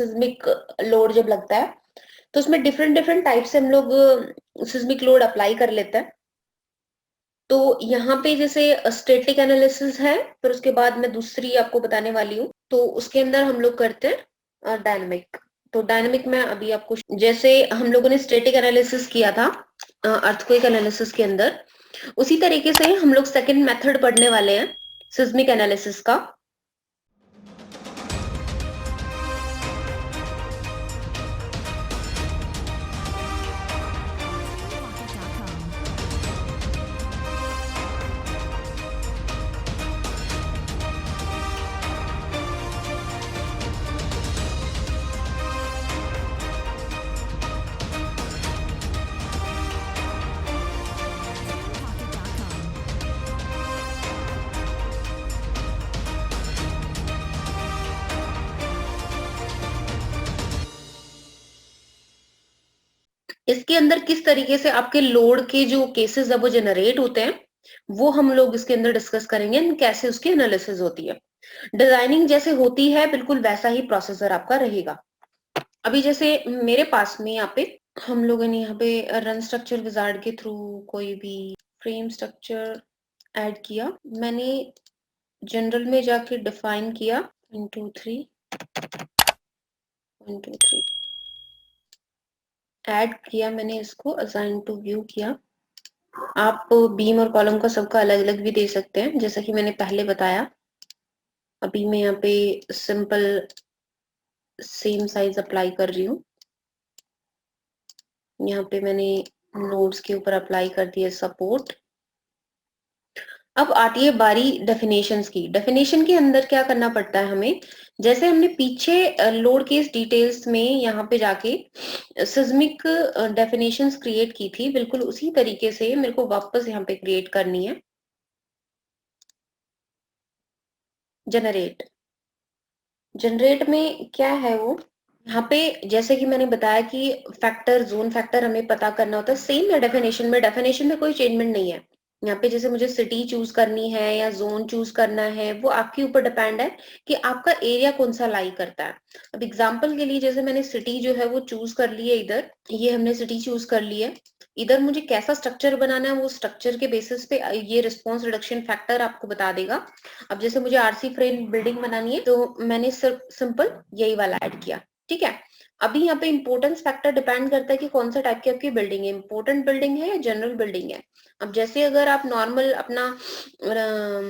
Seismic load जब लगता है तो उसमें डिफरेंट डिफरेंट टाइप से हम लोग सिस्मिक लोड अप्लाई कर लेते हैं। तो यहाँ पे जैसे स्टैटिक एनालिसिस है, फिर उसके बाद मैं दूसरी आपको बताने वाली हूँ, तो उसके अंदर हम लोग करते हैं डायनामिक। तो डायनामिक में अभी आपको, जैसे हम लोगों ने स्टैटिक एनालिसिस किया था अर्थक्वेक एनालिसिस के अंदर, उसी तरीके से हम लोग सेकंड मेथड पढ़ने वाले हैं सिस्मिक एनालिसिस का। इसके अंदर किस तरीके से आपके लोड के जो केसेस है वो जनरेट होते हैं, वो हम लोग इसके अंदर डिस्कस करेंगे, कैसे उसकी एनालिसिस होती है। डिजाइनिंग जैसे होती है बिल्कुल वैसा ही प्रोसेसर आपका रहेगा। अभी जैसे मेरे पास में यहाँ पे हम लोगों ने यहाँ पे रन स्ट्रक्चर विजार्ड के थ्रू कोई भी फ्रेम स्ट्रक्चर ऐड किया, मैंने जनरल में जाके डिफाइन किया 1 2 3 1 2 3 ऐड किया, मैंने इसको असाइन टू व्यू किया। आप बीम और कॉलम का सबका अलग अलग भी दे सकते हैं, जैसा कि मैंने पहले बताया। अभी मैं यहाँ पे सिंपल सेम साइज अप्लाई कर रही हूँ। यहाँ पे मैंने नोड्स के ऊपर अप्लाई कर दिया सपोर्ट। अब आती है बारी डेफिनेशंस की। डेफिनेशन के अंदर क्या करना पड़ता है हमें, जैसे हमने पीछे लोड केस डिटेल्स में यहाँ पे जाके सिस्मिक डेफिनेशंस क्रिएट की थी, बिल्कुल उसी तरीके से मेरे को वापस यहाँ पे क्रिएट करनी है। जनरेट, जनरेट में क्या है वो, यहाँ पे जैसे कि मैंने बताया कि फैक्टर, जोन फैक्टर हमें पता करना होता है, सेम है डेफिनेशन में। डेफिनेशन में कोई चेंजमेंट नहीं है। यहाँ पे जैसे मुझे सिटी चूज करनी है या जोन चूज करना है, वो आपके ऊपर डिपेंड है कि आपका एरिया कौन सा लाई करता है। अब एग्जांपल के लिए जैसे मैंने सिटी जो है वो चूज कर ली है, इधर ये हमने सिटी चूज कर ली है। इधर मुझे कैसा स्ट्रक्चर बनाना है, वो स्ट्रक्चर के बेसिस पे ये रिस्पॉन्स रिडक्शन फैक्टर आपको बता देगा। अब जैसे मुझे आरसी फ्रेम बिल्डिंग बनानी है, तो मैंने सिर्फ सिंपल यही वाला ऐड किया। ठीक है, अभी यहाँ पे इंपोर्टेंस फैक्टर डिपेंड करता है कि कौन सा टाइप की आपकी बिल्डिंग है, इंपोर्टेंट बिल्डिंग है या जनरल बिल्डिंग है। अब जैसे अगर आप नॉर्मल अपना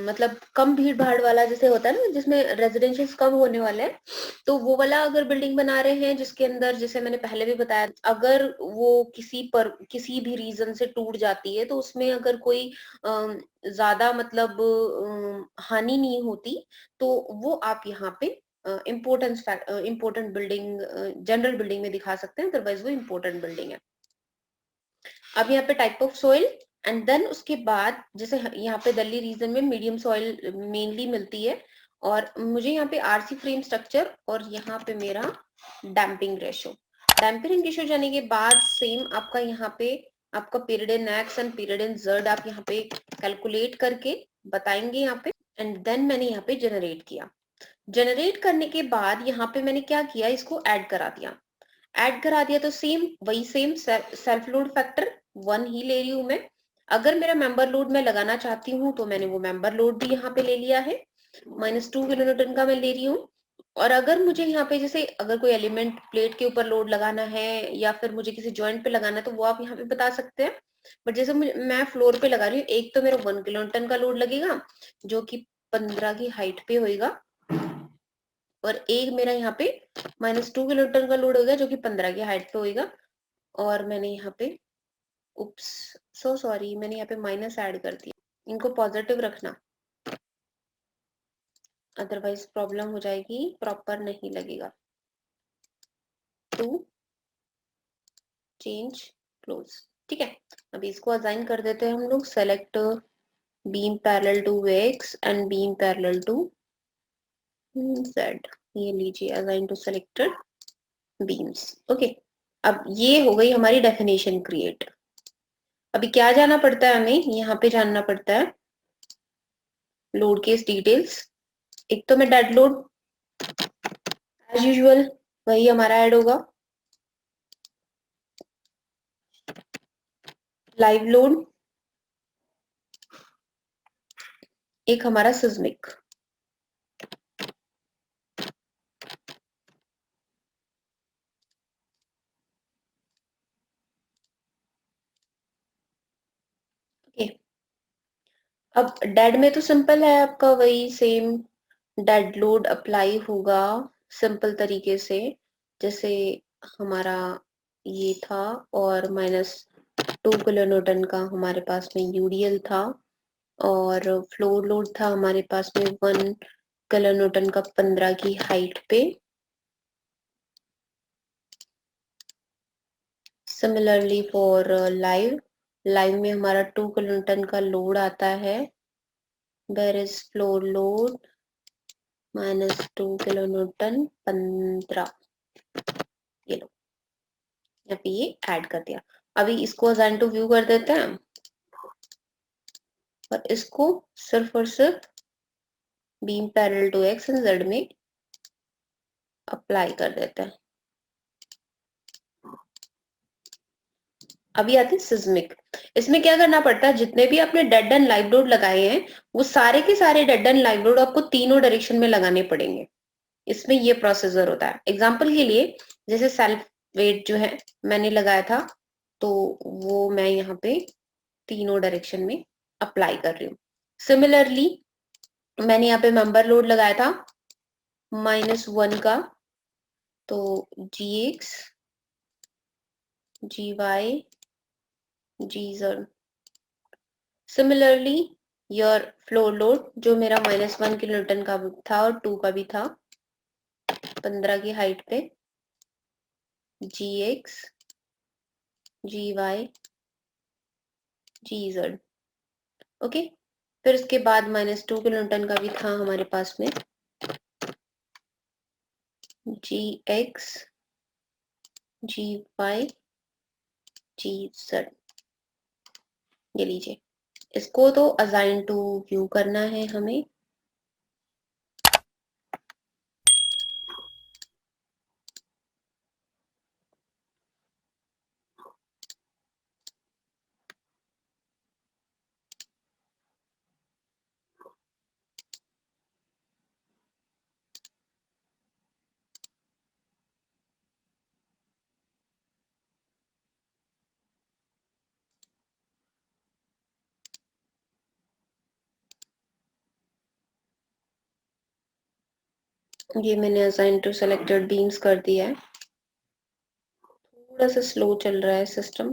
मतलब कम भीड़ भाड़ वाला जैसे होता है ना, जिसमें रेजिडेंशियल कम होने वाले हैं, तो वो वाला अगर बिल्डिंग बना रहे हैं जिसके अंदर, जैसे मैंने पहले भी बताया, अगर वो किसी भी रीजन से टूट जाती है तो उसमें अगर कोई ज्यादा मतलब हानि नहीं होती, तो वो आप यहाँ पे इम्पोर्टेंट बिल्डिंग जनरल बिल्डिंग में दिखा सकते हैं, अदरवाइज वो इम्पोर्टेंट बिल्डिंग है। अब यहाँ पे type of soil, and then उसके बाद जैसे यहाँ पे दिल्ली रीजन में मीडियम सॉइल मेनली मिलती है, और मुझे यहाँ पे आरसी फ्रेम स्ट्रक्चर और यहाँ पे मेरा डैम्पिंग रेशो। डैम्पिंग रेशो जाने के बाद सेम आपका यहाँ पे आपका period in x and period in Z आप यहाँ पे कैलकुलेट करके बताएंगे यहाँ पे, एंड देन मैंने यहाँ पे जनरेट किया। जनरेट करने के बाद यहाँ पे मैंने क्या किया, इसको ऐड करा दिया। ऐड करा दिया तो सेम वही सेम सेल्फ लोड फैक्टर 1 ही ले रही हूं मैं। अगर मेरा मेंबर लोड मैं लगाना चाहती हूँ तो मैंने वो मेंबर लोड भी यहाँ पे ले लिया है, -2 किलोन्यूटन का मैं ले रही हूँ। और अगर मुझे यहाँ पे जैसे अगर कोई एलिमेंट प्लेट के ऊपर लोड लगाना है या फिर मुझे किसी जॉइंट पे लगाना है, तो वो आप यहाँ पे बता सकते हैं। बट जैसे मैं फ्लोर पे लगा रही हूँ, एक तो मेरा 1 किलोन्यूटन का लोड लगेगा जो कि 15 की हाइट पे होगा, और एक मेरा यहाँ पे -2 किलोन्यूटन का लोड होगा जो कि 15 की हाइट पे होगा। और मैंने यहाँ पे उप्स सो सॉरी, मैंने यहाँ पे माइनस ऐड कर दिया। इनको पॉजिटिव रखना, अदरवाइज प्रॉब्लम हो जाएगी, प्रॉपर नहीं लगेगा। टू चेंज क्लोज, ठीक है। अभी इसको असाइन कर देते हैं हम लोग। Select beam parallel to X and beam parallel to Z, ये लीजिए assign to selected beams. Okay, अब ये हो गई हमारी डेफिनेशन क्रिएट। अभी क्या जाना पड़ता है हमें, यहाँ पे जानना पड़ता है लोड केस डिटेल्स। एक तो मैं डेड लोड एज यूजुअल वही हमारा ऐड होगा। लाइव लोड, एक हमारा सिस्मिक। ओके, अब डेड में तो सिंपल है आपका, वही सेम डेड लोड अप्लाई होगा सिंपल तरीके से, जैसे हमारा ये था, और -2 किलो न्यूटन का हमारे पास में यूडीएल था, और फ्लोर लोड था हमारे पास में 1 किलो न्यूटन का 15 की हाइट पे। सिमिलरली फॉर लाइव में हमारा 2 किलो न्यूटन का लोड आता है, where is floor load -2 kilo newton 15, ये लो, यहाँ पे ये ऐड कर दिया। अभी इसको असाइन टू व्यू कर देते हैं, और इसको सिर्फ और सिर्फ beam parallel to X and Z में अप्लाई कर देते हैं। अभी आते हैं सिस्मिक। इसमें क्या करना पड़ता है, जितने भी आपने डेड एंड लाइव लोड लगाए हैं, वो सारे के सारे डेड एंड लाइव लोड आपको तीनों डायरेक्शन में लगाने पड़ेंगे। इसमें ये प्रोसीजर होता है। एग्जाम्पल के लिए, जैसे सेल्फ वेट जो है मैंने लगाया था, तो वो मैं यहाँ पे तीनों डायरेक्शन में अप्लाई कर रही हूँ। सिमिलरली मैंने यहाँ पे मेंबर लोड लगाया था -1 का, तो GX, GY, GZ। Similarly your floor load जो मेरा -1 किलो न्यूटन का था और 2 का भी था 15 की हाइट पे, GX, GY, GZ। ओके, फिर उसके बाद -2 किलो न्यूटन का भी था हमारे पास में, GX, GY, GZ। ये लीजिए, इसको तो असाइन टू व्यू करना है हमें। ये मैंने असाइन टू सेलेक्टेड बीम्स कर दिया है। थोड़ा सा स्लो चल रहा है सिस्टम।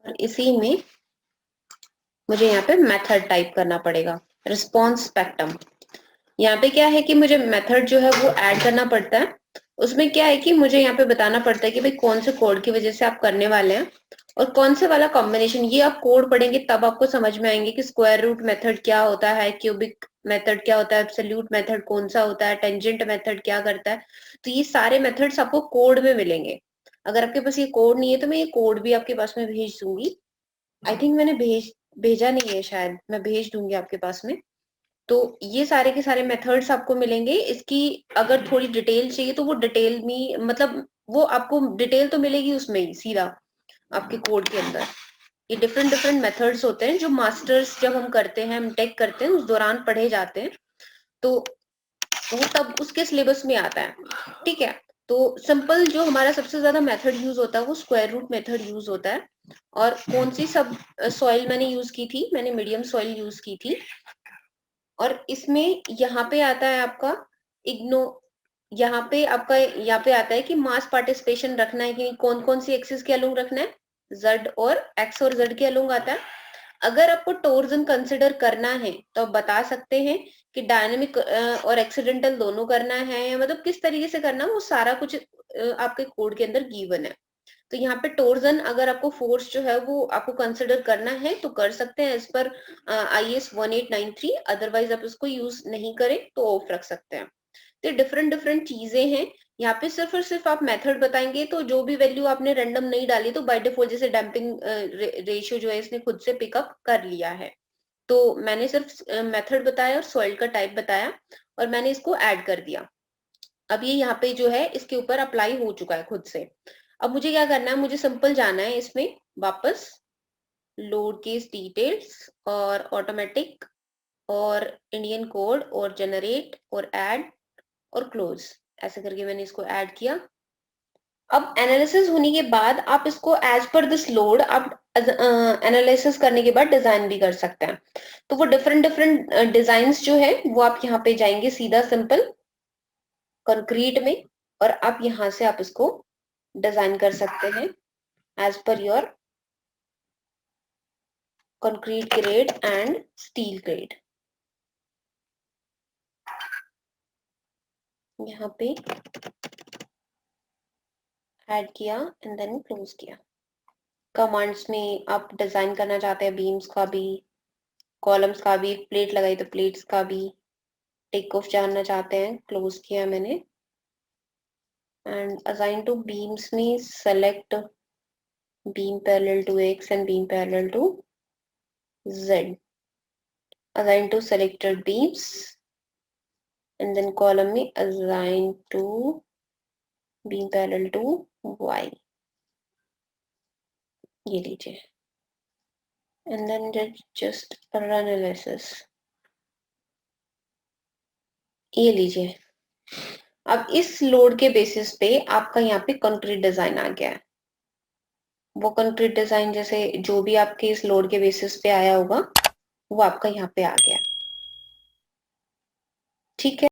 और इसी में मुझे यहाँ पे मेथड टाइप करना पड़ेगा, रिस्पॉन्स स्पेक्ट्रम। यहाँ पे क्या है कि मुझे मेथड जो है वो ऐड करना पड़ता है। उसमें क्या है कि मुझे यहाँ पे बताना पड़ता है कि भाई कौन से कोड की वजह से आप करने वाले हैं, और कौन से वाला कॉम्बिनेशन। ये आप कोड पढ़ेंगे तब आपको समझ में आएंगे कि स्क्वायर रूट मेथड क्या होता है, क्यूबिक मेथड क्या होता है, एब्सोल्यूट मेथड कौन सा होता है, टेंजेंट मेथड क्या करता है। तो ये सारे मेथड्स आपको कोड में मिलेंगे। अगर आपके पास ये कोड नहीं है तो मैं ये कोड भी आपके पास में भेज दूंगी। आई थिंक मैंने भेजा नहीं है, शायद मैं भेज दूंगी आपके पास में। तो ये सारे के सारे मेथड्स आपको मिलेंगे। इसकी अगर थोड़ी डिटेल चाहिए तो वो डिटेल में, मतलब वो आपको डिटेल तो मिलेगी उसमें ही सीधा आपके कोड के अंदर। ये डिफरेंट डिफरेंट मेथड्स होते हैं जो मास्टर्स जब हम करते हैं, हम टेक करते हैं, उस दौरान पढ़े जाते हैं। तो वो तब उसके सिलेबस में आता है, ठीक है। तो सिंपल जो हमारा सबसे ज्यादा मेथड यूज होता है वो स्क्वायर रूट मेथड यूज होता है। और कौन सी सब सॉइल मैंने यूज की थी, मैंने मीडियम सॉइल यूज की थी। और इसमें यहाँ पे आता है आपका इग्नो, यहाँ पे आता है कि मास पार्टिसिपेशन रखना है कि कौन कौन सी एक्सिस के अलोंग रखना है, जेड और एक्स और जेड के अलोंग आता है। अगर आपको टोर्जन कंसिडर करना है तो आप बता सकते हैं कि डायनेमिक और एक्सीडेंटल दोनों करना है, या मतलब किस तरीके से करना है, वो सारा कुछ आपके कोड के अंदर गिवन है। तो यहाँ पे टोर्जन अगर आपको फोर्स जो है वो आपको कंसिडर करना है तो कर सकते हैं एज पर IS 1893, अदरवाइज आप इसको यूज नहीं करें तो ऑफ रख सकते हैं। तो डिफरेंट डिफरेंट चीजें हैं यहाँ पे सिर्फ और सिर्फ आप मेथड बताएंगे, तो जो भी वैल्यू आपने रैंडम नहीं डाली तो बाय डिफॉल्ट जैसे डैम्पिंग रेशियो जो है इसने खुद से पिकअप कर लिया है। तो मैंने सिर्फ मेथड बताया और सॉइल का टाइप बताया और मैंने इसको ऐड कर दिया। अब ये यहाँ पे जो है इसके ऊपर अप्लाई हो चुका है खुद से। अब मुझे क्या करना है, मुझे सिंपल जाना है इसमें वापस लोड केस डिटेल्स और ऑटोमेटिक और इंडियन कोड और जनरेट और ऐड और क्लोज, ऐसे करके मैंने इसको ऐड किया। अब एनालिसिस होने के बाद आप इसको एज पर दिस लोड आप एनालिसिस करने के बाद डिजाइन भी कर सकते हैं। तो वो डिफरेंट डिफरेंट डिजाइन जो है वो आप यहाँ पे जाएंगे सीधा सिंपल कंक्रीट में, और आप यहाँ से आप इसको डिजाइन कर सकते हैं as per your concrete grade and steel grade. यहाँ पे ऐड किया एंड देन क्लोज किया। कमांड्स में आप डिजाइन करना चाहते हैं बीम्स का भी, कॉलम्स का भी, प्लेट लगाई तो प्लेट्स का भी, टेक ऑफ जानना चाहते हैं, क्लोज किया मैंने। एंड असाइन टू बीम्स में select beam parallel to X and beam parallel to Z. Assign to selected beams and then column में assign to beam parallel to Y. ये लीजिए and then just run analysis. ये लीजिए। अब इस load के basis पे आपका यहाँ पे कंक्रीट डिजाइन आ गया है। वो कंक्रीट डिजाइन जैसे जो भी आपके इस लोड के बेसिस पे आया होगा वो आपका यहाँ पे आ गया। ठीक है।